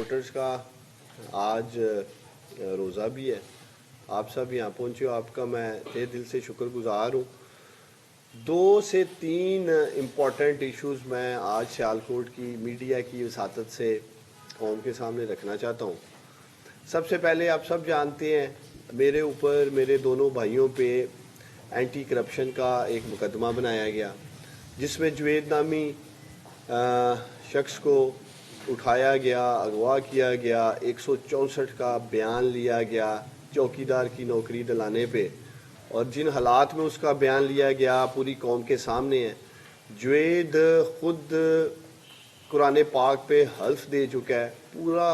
Reporters کا آج روزہ بھی ہے. آپ سب یہاں پہنچے ہو, آپ کا میں تہہ دل سے شکر گزار ہوں. 2 سے 3 امپورٹنٹ ایشوز میں آج سیالکوٹ کی میڈیا کی وساطت سے قوم کے سامنے رکھنا چاہتا ہوں. سب سے پہلے آپ سب جانتے ہیں میرے اوپر میرے دونوں بھائیوں پہ اینٹی کرپشن کا ایک مقدمہ بنایا گیا, جس میں جوید نامی شخص کو اٹھایا گیا, اغوا کیا گیا, 164 کا بیان لیا گیا چوکیدار کی نوکری دلانے پہ, اور جن حالات میں اس کا بیان لیا گیا پوری قوم کے سامنے ہے. جوید خود قرآن پاک پہ حلف دے چکا ہے. پورا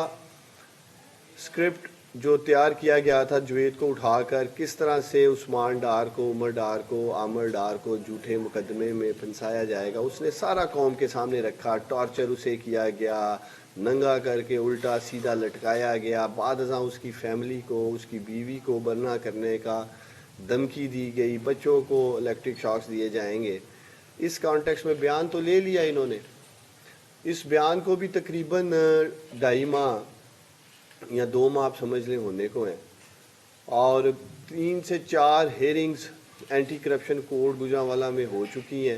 اسکرپٹ جو تیار کیا گیا تھا جوید کو اٹھا کر کس طرح سے عثمان ڈار کو, عمر ڈار کو, عامر ڈار کو جھوٹے مقدمے میں پھنسایا جائے گا, اس نے سارا قوم کے سامنے رکھا. ٹارچر اسے کیا گیا, ننگا کر کے الٹا سیدھا لٹکایا گیا. بعد ازاں اس کی فیملی کو, اس کی بیوی کو برنا کرنے کا دھمکی دی گئی, بچوں کو الیکٹرک شاکس دیے جائیں گے. اس کانٹیکس میں بیان تو لے لیا انہوں نے. اس بیان کو بھی تقریباً 2.5 ماہ یا 2 ماہ آپ سمجھ لیں ہونے کو ہیں, اور 3 سے 4 ہیئرنگز اینٹی کرپشن کوڈ گوجرانوالا میں ہو چکی ہیں.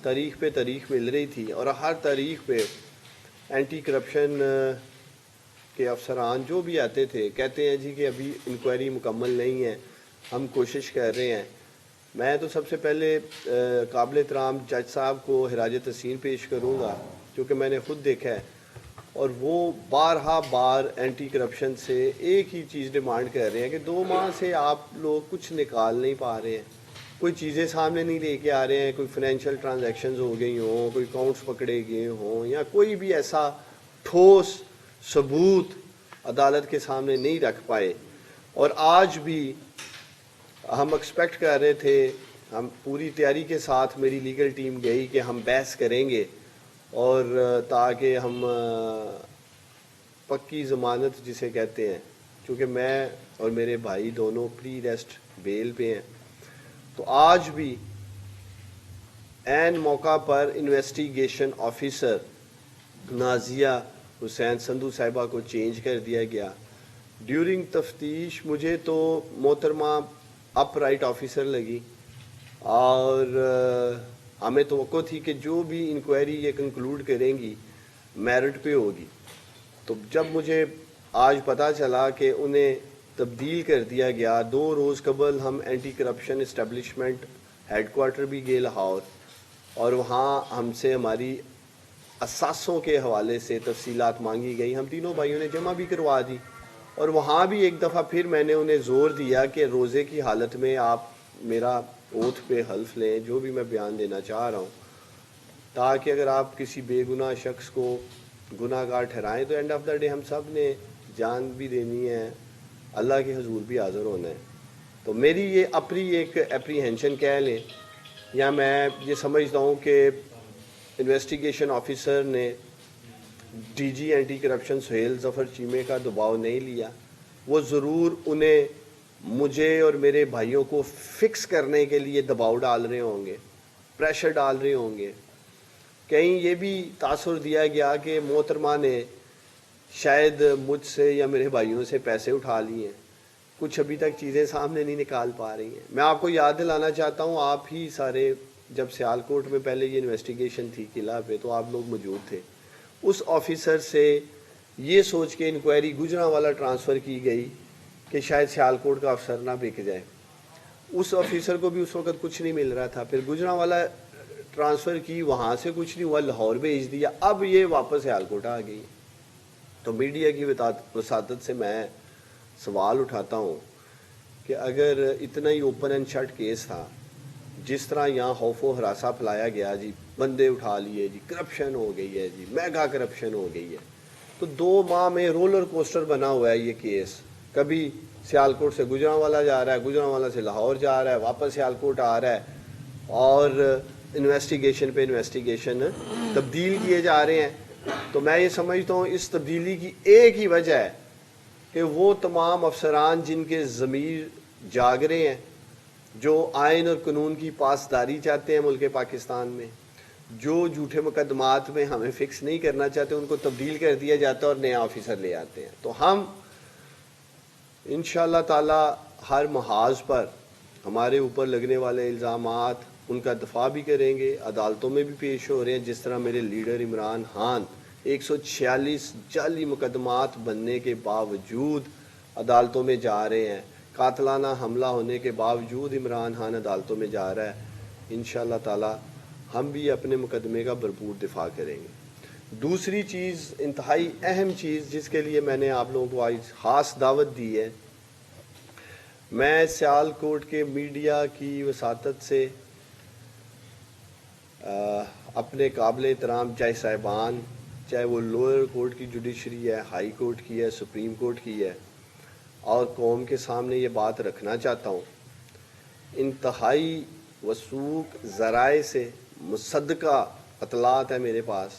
تاریخ پہ تاریخ مل رہی تھی, اور ہر تاریخ پہ اینٹی کرپشن کے افسران جو بھی آتے تھے کہتے ہیں جی کہ ابھی انکوائری مکمل نہیں ہے, ہم کوشش کر رہے ہیں. میں تو سب سے پہلے قابل احترام جج صاحب کو خراج تحسین پیش کروں گا, کیونکہ میں نے خود دیکھا ہے, اور وہ بارہا بار اینٹی کرپشن سے ایک ہی چیز ڈیمانڈ کر رہے ہیں کہ 2 ماہ سے آپ لوگ کچھ نکال نہیں پا رہے ہیں, کوئی چیزیں سامنے نہیں لے کے آ رہے ہیں, کوئی فنینشیل ٹرانزیکشنز ہو گئی ہوں, کوئی اکاؤنٹس پکڑے گئے ہوں, یا کوئی بھی ایسا ٹھوس ثبوت عدالت کے سامنے نہیں رکھ پائے. اور آج بھی ہم ایکسپیکٹ کر رہے تھے, ہم پوری تیاری کے ساتھ میری لیگل ٹیم گئی کہ ہم بحث کریں گے, اور تاکہ ہم پکی ضمانت جسے کہتے ہیں, چونکہ میں اور میرے بھائی دونوں پری ریسٹ بیل پہ ہیں, تو آج بھی عین موقع پر انویسٹیگیشن آفیسر نازیہ حسین سندھو صاحبہ کو چینج کر دیا گیا. ڈیورنگ تفتیش مجھے تو محترمہ اپ رائٹ آفیسر لگی, اور ہمیں توقع تھی کہ جو بھی انکوائری یہ کنکلوڈ کریں گی میرٹ پہ ہوگی. تو جب مجھے آج پتہ چلا کہ انہیں تبدیل کر دیا گیا, 2 روز قبل ہم anti corruption establishment headquarter بھی گئے لاہور, اور وہاں ہم سے ہماری اثاثوں کے حوالے سے تفصیلات مانگی گئی. ہم تینوں بھائیوں نے جمع بھی کروا دی, اور وہاں بھی ایک دفعہ پھر میں نے انہیں زور دیا کہ روزے کی حالت میں آپ میرا اوتھ پہ حلف لیں جو بھی میں بیان دینا چاہ رہا ہوں, تاکہ اگر آپ کسی بے گناہ شخص کو گناہ گار ٹھہرائیں تو اینڈ آف دا ڈے ہم سب نے جان بھی دینی ہے, اللہ کے حضور بھی حاضر ہونا ہے. تو میری یہ اپنی ایک اپریہینشن کہہ لیں, یا میں یہ سمجھتا ہوں کہ انویسٹیگیشن آفیسر نے D G anti corruption Sohail Zafar چیمے کا دباؤ نہیں لیا. وہ ضرور انہیں مجھے اور میرے بھائیوں کو فکس کرنے کے لیے دباؤ ڈال رہے ہوں گے, پریشر ڈال رہے ہوں گے. کہیں یہ بھی تاثر دیا گیا کہ محترمہ نے شاید مجھ سے یا میرے بھائیوں سے پیسے اٹھا لیے ہیں, کچھ ابھی تک چیزیں سامنے نہیں نکال پا رہی ہیں. میں آپ کو یاد دلانا چاہتا ہوں, آپ ہی سارے جب سیالکوٹ میں پہلے یہ انویسٹیگیشن تھی قلعہ پہ تو آپ لوگ موجود تھے. اس آفیسر سے یہ سوچ کے انکوائری گوجرانوالا ٹرانسفر کی گئی کہ شاید سیالکوٹ کا افسر نہ بک جائے. اس آفیسر کو بھی اس وقت کچھ نہیں مل رہا تھا, پھر گوجرانوالا ٹرانسفر کی, وہاں سے کچھ نہیں ہوا, لاہور بھیج دیا, اب یہ واپس سیالکوٹ آ گئی. تو میڈیا کی وساطت سے میں سوال اٹھاتا ہوں کہ اگر اتنا ہی اوپن اینڈ شٹ کیس تھا, جس طرح یہاں خوف و ہراساں پھیلایا گیا, جی بندے اٹھا لیے, جی کرپشن ہو گئی ہے, جی میگا کرپشن ہو گئی ہے, تو 2 ماہ میں رولر کوسٹر بنا ہوا ہے یہ کیس. کبھی سیالکوٹ سے گوجرانوالا جا رہا ہے, گوجرانوالا سے لاہور جا رہا ہے, واپس سیالکوٹ آ رہا ہے, اور انویسٹیگیشن پہ انویسٹیگیشن تبدیل کیے جا رہے ہیں. تو میں یہ سمجھتا ہوں اس تبدیلی کی ایک ہی وجہ ہے کہ وہ تمام افسران جن کے ضمیر جاگ رہے ہیں, جو آئین اور قانون کی پاسداری چاہتے ہیں ملک پاکستان میں, جو جھوٹے مقدمات میں ہمیں فکس نہیں کرنا چاہتے ان کو تبدیل کر دیا جاتا ہے اور نیا آفیسر لے آتے ہیں. تو ہم انشاءاللہ تعالی ہر محاذ پر ہمارے اوپر لگنے والے الزامات ان کا دفاع بھی کریں گے, عدالتوں میں بھی پیش ہو رہے ہیں. جس طرح میرے لیڈر عمران خان 146 جعلی مقدمات بننے کے باوجود عدالتوں میں جا رہے ہیں, قاتلانہ حملہ ہونے کے باوجود عمران خان عدالتوں میں جا رہا ہے. انشاءاللہ تعالی ہم بھی اپنے مقدمے کا بھرپور دفاع کریں گے. دوسری چیز, انتہائی اہم چیز جس کے لیے میں نے آپ لوگوں کو آج خاص دعوت دی ہے, میں سیال کوٹ کے میڈیا کی وساطت سے اپنے قابل احترام جج صاحبان, چاہے وہ لوئر کورٹ کی جوڈیشری ہے, ہائی کورٹ کی ہے, سپریم کورٹ کی ہے, اور قوم کے سامنے یہ بات رکھنا چاہتا ہوں. انتہائی وثوق ذرائع سے مصدقہ اطلاعات ہے میرے پاس.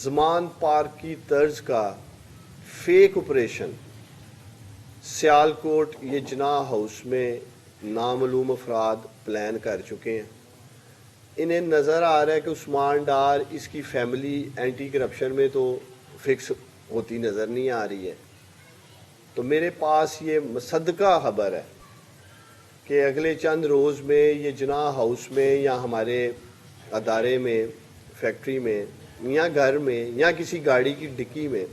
زمان پارک کی طرز کا فیک آپریشن سیال کوٹ یہ جناح ہاؤس میں نامعلوم افراد پلان کر چکے ہیں. انہیں نظر آ رہا ہے کہ عثمان ڈار اس کی فیملی اینٹی کرپشن میں تو فکس ہوتی نظر نہیں آ رہی ہے. تو میرے پاس یہ مصدقہ خبر ہے کہ اگلے چند روز میں یہ جناح ہاؤس میں یا ہمارے ادارے میں, فیکٹری میں, یا گھر میں, یا کسی گاڑی کی ڈکی میں,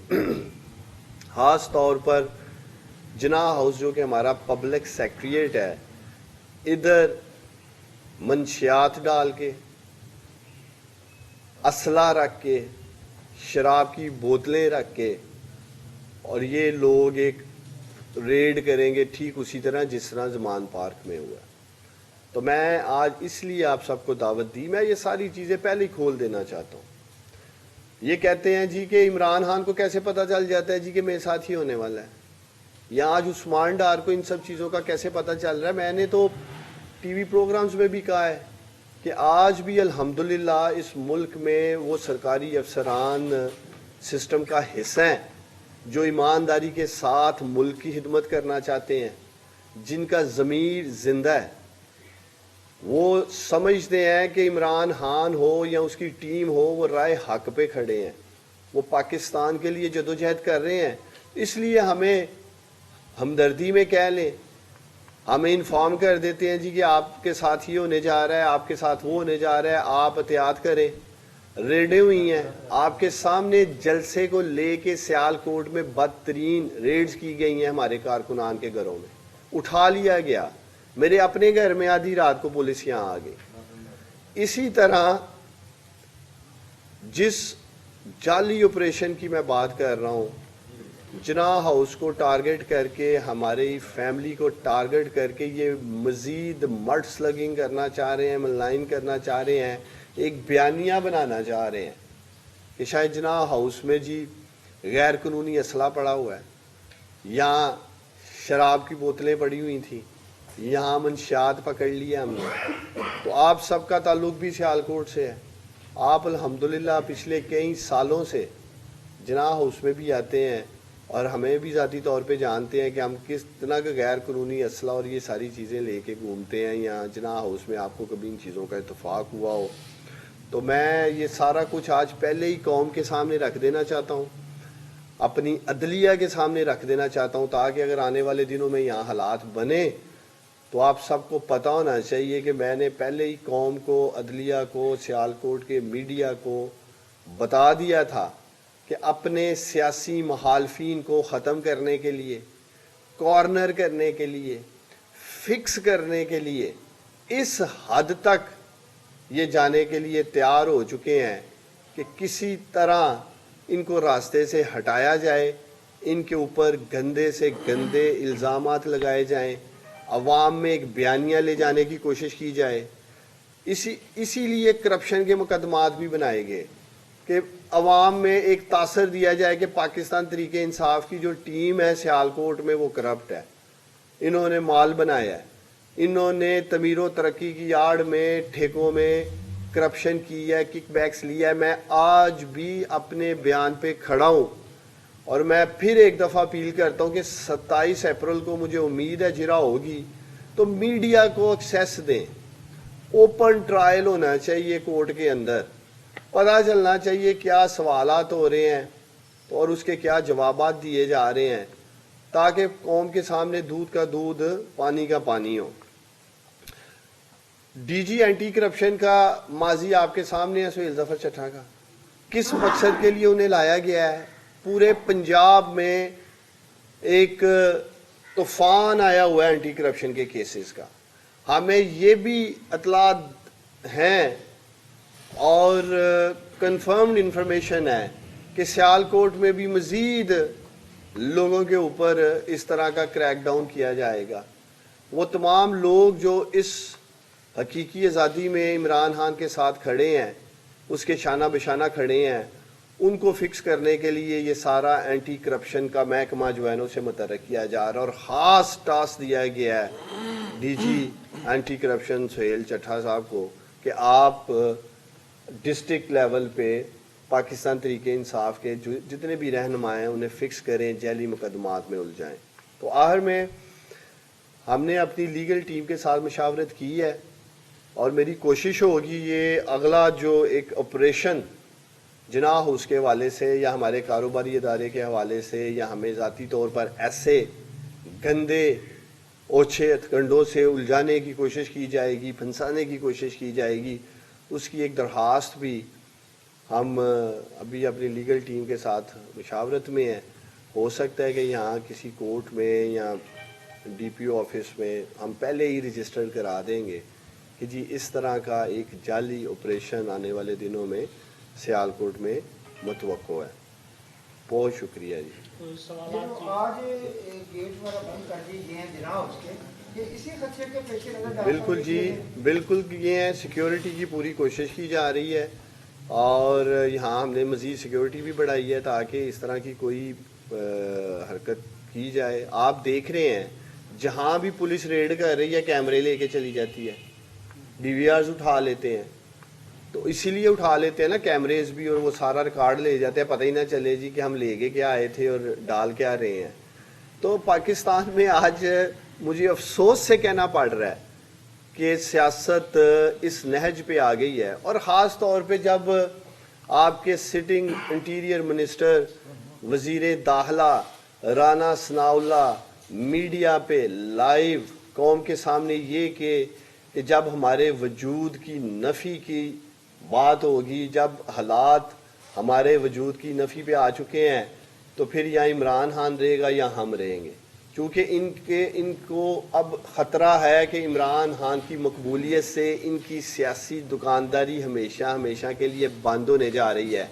خاص طور پر جناح ہاؤس جو کہ ہمارا پبلک سیکریٹریٹ ہے, ادھر منشیات ڈال کے, اسلحہ رکھ کے, شراب کی بوتلیں رکھ کے, اور یہ لوگ ایک ریڈ کریں گے ٹھیک اسی طرح جس طرح زمان پارک میں ہوا. تو میں آج اس لیے آپ سب کو دعوت دی. میں یہ ساری چیزیں پہلے ہی کھول دینا چاہتا ہوں. یہ کہتے ہیں جی کہ عمران خان کو کیسے پتہ چل جاتا ہے جی کہ میرے ساتھ ہی ہونے والا ہے, یا آج عثمان ڈار کو ان سب چیزوں کا کیسے پتہ چل رہا ہے. میں نے تو ٹی وی پروگرامز میں بھی کہا ہے کہ آج بھی الحمدللہ اس ملک میں وہ سرکاری افسران سسٹم کا حصہ ہیں جو ایمانداری کے ساتھ ملک کی خدمت کرنا چاہتے ہیں, جن کا ضمیر زندہ ہے. وہ سمجھتے ہیں کہ عمران خان ہو یا اس کی ٹیم ہو وہ رائے حق پہ کھڑے ہیں, وہ پاکستان کے لیے جدوجہد کر رہے ہیں. اس لیے ہمیں ہمدردی میں کہہ لیں, ہمیں انفارم کر دیتے ہیں جی کہ آپ کے ساتھ یہ ہونے جا رہا ہے, آپ کے ساتھ وہ ہونے جا رہا ہے, آپ احتیاط کریں. ریڈیں ہوئی ہیں آپ کے سامنے, جلسے کو لے کے سیال کوٹ میں بدترین ریڈز کی گئی ہیں ہمارے کارکنان کے گھروں میں, اٹھا لیا گیا. میرے اپنے گھر میں آدھی رات کو پولیس یہاں آ گئی. اسی طرح جس جعلی آپریشن کی میں بات کر رہا ہوں, جناح ہاؤس کو ٹارگٹ کر کے, ہماری فیملی کو ٹارگٹ کر کے یہ مزید مڈ سلگنگ کرنا چاہ رہے ہیں, ملائن کرنا چاہ رہے ہیں, ایک بیانیہ بنانا چاہ رہے ہیں کہ شاید جناح ہاؤس میں جی غیر قانونی اسلحہ پڑا ہوا ہے, یہاں شراب کی بوتلیں پڑی ہوئی تھیں, یہاں منشیات پکڑ لیا ہم نے. تو آپ سب کا تعلق بھی سیال کوٹ سے ہے. آپ الحمدللہ پچھلے کئی سالوں سے جناح ہاؤس میں بھی آتے ہیں اور ہمیں بھی ذاتی طور پہ جانتے ہیں کہ ہم کس طرح کا غیر قانونی اسلحہ اور یہ ساری چیزیں لے کے گھومتے ہیں. یا جناح ہاؤس میں آپ کو کبھی ان چیزوں کا اتفاق ہوا ہو تو میں یہ سارا کچھ آج پہلے ہی قوم کے سامنے رکھ دینا چاہتا ہوں, اپنی عدلیہ کے سامنے رکھ دینا چاہتا ہوں, تاکہ اگر آنے والے دنوں میں یہاں حالات بنے تو آپ سب کو پتہ ہونا چاہیے کہ میں نے پہلے ہی قوم کو, عدلیہ کو, سیال کوٹ کے میڈیا کو بتا دیا تھا کہ اپنے سیاسی مخالفین کو ختم کرنے کے لیے, کارنر کرنے کے لیے, فکس کرنے کے لیے اس حد تک یہ جانے کے لیے تیار ہو چکے ہیں کہ کسی طرح ان کو راستے سے ہٹایا جائے, ان کے اوپر گندے سے گندے الزامات لگائے جائیں, عوام میں ایک بیانیہ لے جانے کی کوشش کی جائے. اسی لیے کرپشن کے مقدمات بھی بنائے گئے کہ عوام میں ایک تاثر دیا جائے کہ پاکستان تحریک انصاف کی جو ٹیم ہے سیال کوٹ میں وہ کرپٹ ہے, انہوں نے مال بنایا ہے, انہوں نے تعمیر و ترقی کی آڑ میں ٹھیکوں میں کرپشن کی ہے, کک بیکس لیا ہے. میں آج بھی اپنے بیان پہ کھڑا ہوں اور میں پھر ایک دفعہ اپیل کرتا ہوں کہ 27 اپریل کو مجھے امید ہے جرا ہوگی تو میڈیا کو ایکسیس دیں, اوپن ٹرائل ہونا چاہیے کورٹ کے اندر, پتہ چلنا چاہیے کیا سوالات ہو رہے ہیں اور اس کے کیا جوابات دیے جا رہے ہیں, تاکہ قوم کے سامنے دودھ کا دودھ پانی کا پانی ہو. ڈی جی اینٹی کرپشن کا ماضی آپ کے سامنے ہے سہیل ظفر چٹھا کا. کس مقصد کے لیے انہیں لایا گیا ہے؟ پورے پنجاب میں ایک طوفان آیا ہوا ہے اینٹی کرپشن کے کیسز کا. ہمیں یہ بھی اطلاعات ہیں اور کنفرمڈ انفارمیشن ہے کہ سیالکوٹ میں بھی مزید لوگوں کے اوپر اس طرح کا کریک ڈاؤن کیا جائے گا. وہ تمام لوگ جو اس حقیقی آزادی میں عمران خان کے ساتھ کھڑے ہیں, اس کے شانہ بشانہ کھڑے ہیں, ان کو فکس کرنے کے لیے یہ سارا اینٹی کرپشن کا محکمہ جو ہے نا اسے متحرک کیا جا رہا ہے. اور خاص ٹاسک دیا گیا ہے D G anti corruption Sohail Chattha صاحب کو کہ آپ ڈسٹرکٹ لیول پہ پاکستان تحریک انصاف کے جتنے بھی رہنما ہیں انہیں فکس کریں, جعلی مقدمات میں الجھائیں. تو آخر میں ہم نے اپنی لیگل ٹیم کے ساتھ مشاورت کی ہے اور میری کوشش ہوگی یہ اگلا جو ایک آپریشن جناح اس کے حوالے سے یا ہمارے کاروباری ادارے کے حوالے سے یا ہمیں ذاتی طور پر ایسے گندے اوچھے ہتھکنڈوں سے الجھانے کی کوشش کی جائے گی, پھنسانے کی کوشش کی جائے گی, اس کی ایک درخواست بھی ہم ابھی اپنی لیگل ٹیم کے ساتھ مشاورت میں ہیں. ہو سکتا ہے کہ یہاں کسی کورٹ میں یا ڈی پی او آفس میں ہم پہلے ہی رجسٹر کرا دیں گے کہ جی اس طرح کا ایک جعلی آپریشن آنے والے دنوں میں سیالکوٹ میں متوقع ہے. بہت شکریہ جی. آج گیٹ وغیرہ بند کر دیے ہیں جناب کے اسی خدشے کے پیش نظر بالکل جی, بالکل یہ ہے, سیکیورٹی کی پوری کوشش کی جا رہی ہے اور یہاں ہم نے مزید سیکیورٹی بھی بڑھائی ہے تاکہ اس طرح کی کوئی حرکت کی جائے. آپ دیکھ رہے ہیں جہاں بھی پولیس ریڈ کر رہی ہے کیمرے لے کے چلی جاتی ہے, ڈی وی آرز اٹھا لیتے ہیں. تو اسی لیے اٹھا لیتے ہیں نا کیمریز بھی, اور وہ سارا ریکارڈ لے جاتے ہیں, پتہ ہی نہ چلے جی کہ ہم لے کے کیا آئے تھے اور ڈال کیا رہے ہیں. تو پاکستان میں آج مجھے افسوس سے کہنا پڑ رہا ہے کہ سیاست اس نہج پہ آ گئی ہے, اور خاص طور پہ جب آپ کے سٹنگ انٹیریئر منسٹر وزیر داخلہ رانا ثناء اللہ میڈیا پہ لائیو قوم کے سامنے یہ کہ جب ہمارے وجود کی نفی کی بات ہوگی, جب حالات ہمارے وجود کی نفی پہ آ چکے ہیں تو پھر یا عمران خان رہے گا یا ہم رہیں گے. چونکہ ان کو اب خطرہ ہے کہ عمران خان کی مقبولیت سے ان کی سیاسی دکانداری ہمیشہ کے لیے بند ہونے جا رہی ہے.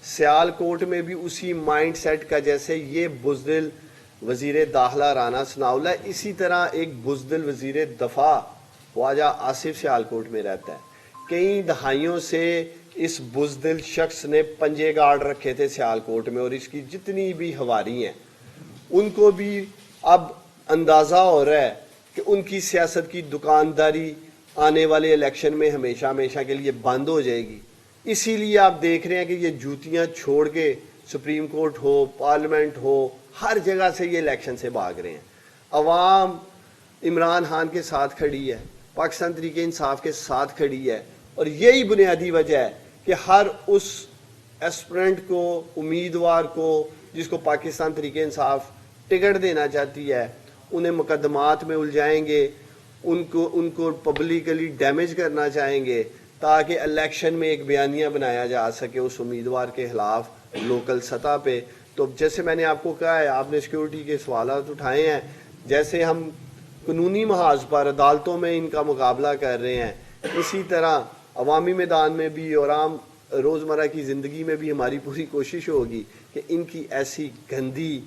سیالکوٹ میں بھی اسی مائنڈ سیٹ کا, جیسے یہ بزدل وزیر داخلہ رانا ثناء اللہ, اسی طرح ایک بزدل وزیر دفاع خواجہ آصف سیالکوٹ میں رہتا ہے. کئی دہائیوں سے اس بزدل شخص نے پنجے گاڑ رکھے تھے سیالکوٹ میں, اور اس کی جتنی بھی ہواری ہیں ان کو بھی اب اندازہ ہو رہا ہے کہ ان کی سیاست کی دکانداری آنے والے الیکشن میں ہمیشہ کے لیے بند ہو جائے گی. اسی لیے آپ دیکھ رہے ہیں کہ یہ جوتیاں چھوڑ کے سپریم کورٹ ہو, پارلیمنٹ ہو, ہر جگہ سے یہ الیکشن سے بھاگ رہے ہیں. عوام عمران خان کے ساتھ کھڑی ہے, پاکستان تحریک انصاف کے ساتھ کھڑی ہے, اور یہی بنیادی وجہ ہے کہ ہر اس ایسپرنٹ کو, امیدوار کو جس کو پاکستان تحریک انصاف ٹکٹ دینا چاہتی ہے, انہیں مقدمات میں الجھائیں گے, ان کو پبلکلی ڈیمیج کرنا چاہیں گے تاکہ الیکشن میں ایک بیانیہ بنایا جا سکے اس امیدوار کے خلاف لوکل سطح پہ. تو جیسے میں نے آپ کو کہا ہے, آپ نے سیکیورٹی کے سوالات اٹھائے ہیں, جیسے ہم قانونی محاذ پر عدالتوں میں ان کا مقابلہ کر رہے ہیں, اسی طرح عوامی میدان میں بھی اور عام روزمرہ کی زندگی میں بھی ہماری پوری کوشش ہوگی کہ ان کی ایسی گندی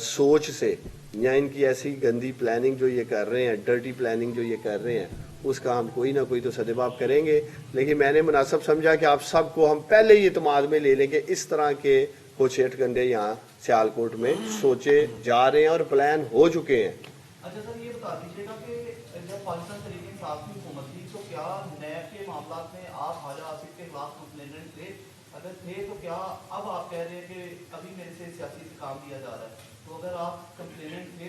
سوچ سے یا ان کی ایسی گندی پلاننگ جو یہ کر رہے ہیں, ڈرٹی پلاننگ جو یہ کر رہے ہیں, اس کا ہم کوئی نہ کوئی تو سدباب کریں گے. لیکن میں نے مناسب سمجھا کہ آپ سب کو ہم پہلے ہی اعتماد میں لے لیں کہ اس طرح کے کچھ ہتھکنڈے یہاں سیالکوٹ میں سوچے جا رہے ہیں اور پلان ہو چکے ہیں. اچھا سر, یہ بتا دیجیے گا کہ جب پاکستان تحریک انصاف کی حکومت تھی تو کیا نیب کے معاملات میں آپ خواجہ آصف کے خلاف کمپلیننٹ تھے؟ اگر تھے تو کیا اب آپ کہہ رہے ہیں کہ ابھی میرے سے سیاسی سے کام لیا جا رہا ہے؟ تو اگر آپ کمپلیننٹ تھے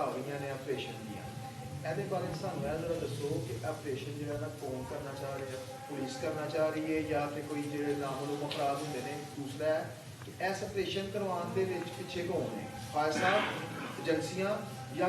ਆ ਰਹੀਆਂ ਨੇ ਆਪਰੇਸ਼ਨ ਦੀਆਂ, ਇਹਦੇ ਬਾਰੇ ਸਾਨੂੰ ਇਹ ਜ਼ਰਾ ਦੱਸੋ ਕਿ ਆਪਰੇਸ਼ਨ ਜਿਹੜਾ ਨਾ ਕੌਣ ਕਰਨਾ ਚਾਹ ਰਿਹਾ, ਪੁਲਿਸ ਕਰਨਾ ਚਾਹ ਰਹੀ ਹੈ ਜਾਂ ਫਿਰ ਕੋਈ ਜਿਹੜੇ ਨਾਮਲੂਮ ਅਫਰਾਦ ਹੁੰਦੇ ਨੇ। ਦੂਸਰਾ ਹੈ ਕਿ ਇਸ ਆਪਰੇਸ਼ਨ ਕਰਵਾਉਣ ਦੇ ਵਿੱਚ ਪਿੱਛੇ ਕੌਣ ਨੇ, ਖਾਲਸਾ ਏਜੰਸੀਆਂ ਜਾਂ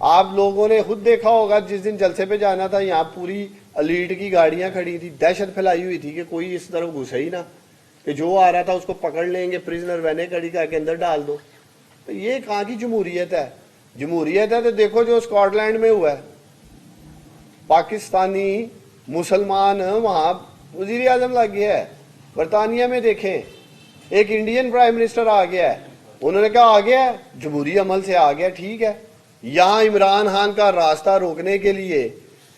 آپ لوگوں نے خود دیکھا ہوگا جس دن جلسے پہ جانا تھا یہاں پوری الیٹ کی گاڑیاں کھڑی تھی, دہشت پھیلائی ہوئی تھی کہ کوئی اس طرف گھسے ہی نہ, کہ جو آ رہا تھا اس کو پکڑ لیں گے, پرزنر وینے کڑی کر کے اندر ڈال دو. تو یہ کہاں کی جمہوریت ہے؟ جمہوریت ہے تو دیکھو جو اسکاٹ لینڈ میں ہوا ہے, پاکستانی مسلمان وہاں وزیر اعظم لگ گیا ہے. برطانیہ میں دیکھیں ایک انڈین پرائم منسٹر آ گیا ہے, انہوں نے کہا آ گیا ہے, جمہوری عمل سے آ گیا, ٹھیک ہے. یہاں عمران خان کا راستہ روکنے کے لیے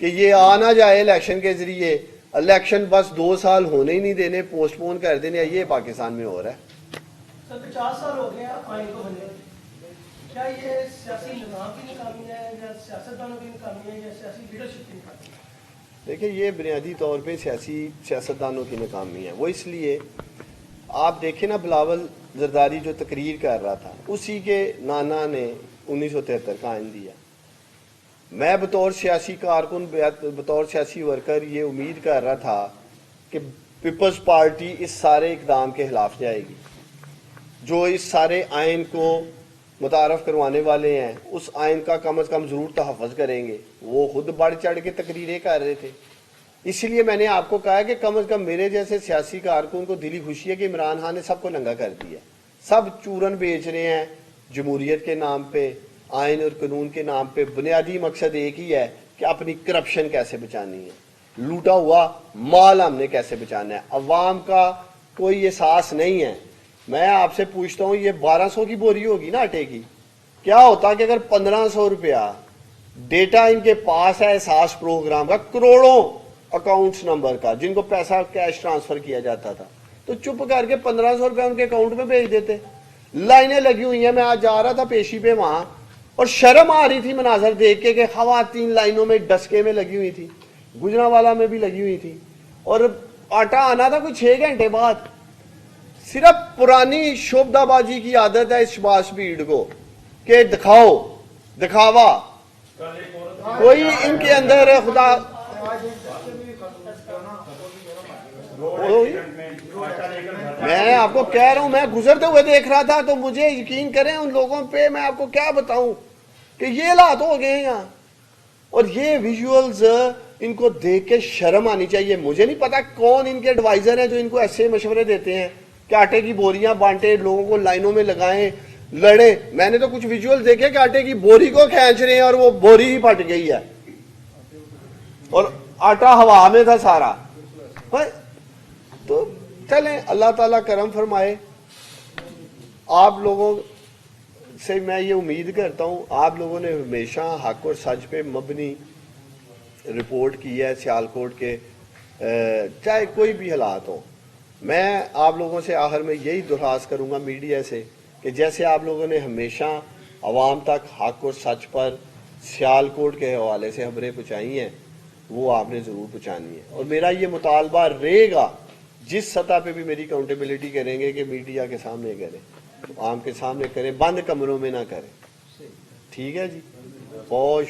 کہ یہ آ نہ جائے الیکشن کے ذریعے, الیکشن بس 2 سال ہونے ہی نہیں دینے, پوسٹ پون کر دینے, یہ پاکستان میں ہو رہا ہے. سر 50 سال ہو گئے ہیں آئین کو بنے, کیا یہ سیاسی نظام کی ناکامی ہے یا سیاستدانوں کی ناکامی ہے یا سیاسی لیڈرشپ کی ناکامی ہے؟ دیکھیں یہ بنیادی طور پہ سیاستدانوں کی ناکامی ہے. وہ اس لیے آپ دیکھیں نا, بلاول زرداری جو تقریر کر رہا تھا اسی کے نانا نے 1973 کا آئین دیا. میں بطور سیاسی کارکن, بطور سیاسی ورکر یہ امید کر رہا تھا کہ پیپلز پارٹی اس سارے اقدام کے خلاف جائے گی. جو اس سارے آئین کو متعارف کروانے والے ہیں اس آئین کا کم از کم ضرور تحفظ کریں گے. وہ خود بڑھ چڑھ کے تقریریں کر رہے تھے. اسی لیے میں نے آپ کو کہا کہ کم از کم میرے جیسے سیاسی کارکن کو دلی خوشی ہے کہ عمران خان نے سب کو ننگا کر دیا. سب چورن بیچ رہے ہیں جمہوریت کے نام پہ, آئین اور قانون کے نام پہ. بنیادی مقصد ایک ہی ہے کہ اپنی کرپشن کیسے بچانی ہے, لوٹا ہوا مال ہم نے کیسے بچانا ہے. عوام کا کوئی احساس نہیں ہے. میں آپ سے پوچھتا ہوں یہ 1200 کی بوری ہوگی نا آٹے کی, کیا ہوتا کہ اگر 1500 روپیہ ڈیٹا ان کے پاس ہے احساس پروگرام کا, کروڑوں اکاؤنٹس نمبر کا جن کو پیسہ کیش ٹرانسفر کیا جاتا تھا, تو چپ کر کے 1500 روپیہ ان کے اکاؤنٹ میں بھیج دیتے. لائنیں لگی ہوئی ہیں. میں آج جا رہا تھا پیشی پہ وہاں, اور شرم آ رہی تھی مناظر دیکھ کے کہ خواتین لائنوں میں ڈسکے میں لگی ہوئی تھی, گجرانوالہ میں بھی لگی ہوئی تھی, اور آٹا آنا تھا کوئی 6 گھنٹے بعد. صرف پرانی شوبدہ بازی کی عادت ہے اس شباز بھیڑ کو کہ دکھاؤ, دکھاوا. کوئی ان کے اندر خدا میں آپ کو کہہ رہا ہوں, میں گزرتے ہوئے دیکھ رہا تھا تو مجھے یقین کریں ان لوگوں پہ میں آپ کو کیا بتاؤں کہ یہ حالات ہو گئے ہیں یہاں. اور یہ ویژولز ان کو دیکھ کے شرم آنی چاہیے. مجھے نہیں پتا کون ان کے ایڈوائزر ہیں جو ان کو ایسے مشورے دیتے ہیں کہ آٹے کی بوریاں بانٹے, لوگوں کو لائنوں میں لگائیں, لڑیں. میں نے تو کچھ ویژول دیکھے کہ آٹے کی بوری کو کھینچ رہے ہیں اور وہ بوری ہی پھٹ گئی ہے اور آٹا ہوا میں تھا سارا. تو چلیں اللہ تعالیٰ کرم فرمائے. آپ لوگوں سے میں یہ امید کرتا ہوں, آپ لوگوں نے ہمیشہ حق اور سچ پہ مبنی رپورٹ کی ہے سیالکوٹ کے, چاہے کوئی بھی حالات ہوں. میں آپ لوگوں سے آخر میں یہی درخواست کروں گا میڈیا سے کہ جیسے آپ لوگوں نے ہمیشہ عوام تک حق اور سچ پر سیالکوٹ کے حوالے سے خبریں پہنچائی ہیں, وہ آپ نے ضرور پہنچانی ہے. اور میرا یہ مطالبہ رہے گا جس سطح پہ بھی میری اکاؤنٹیبلٹی کریں گے کہ میڈیا کے سامنے کریں, عام کے سامنے کریں, بند کمروں میں نہ کریں. ٹھیک ہے جی, بہت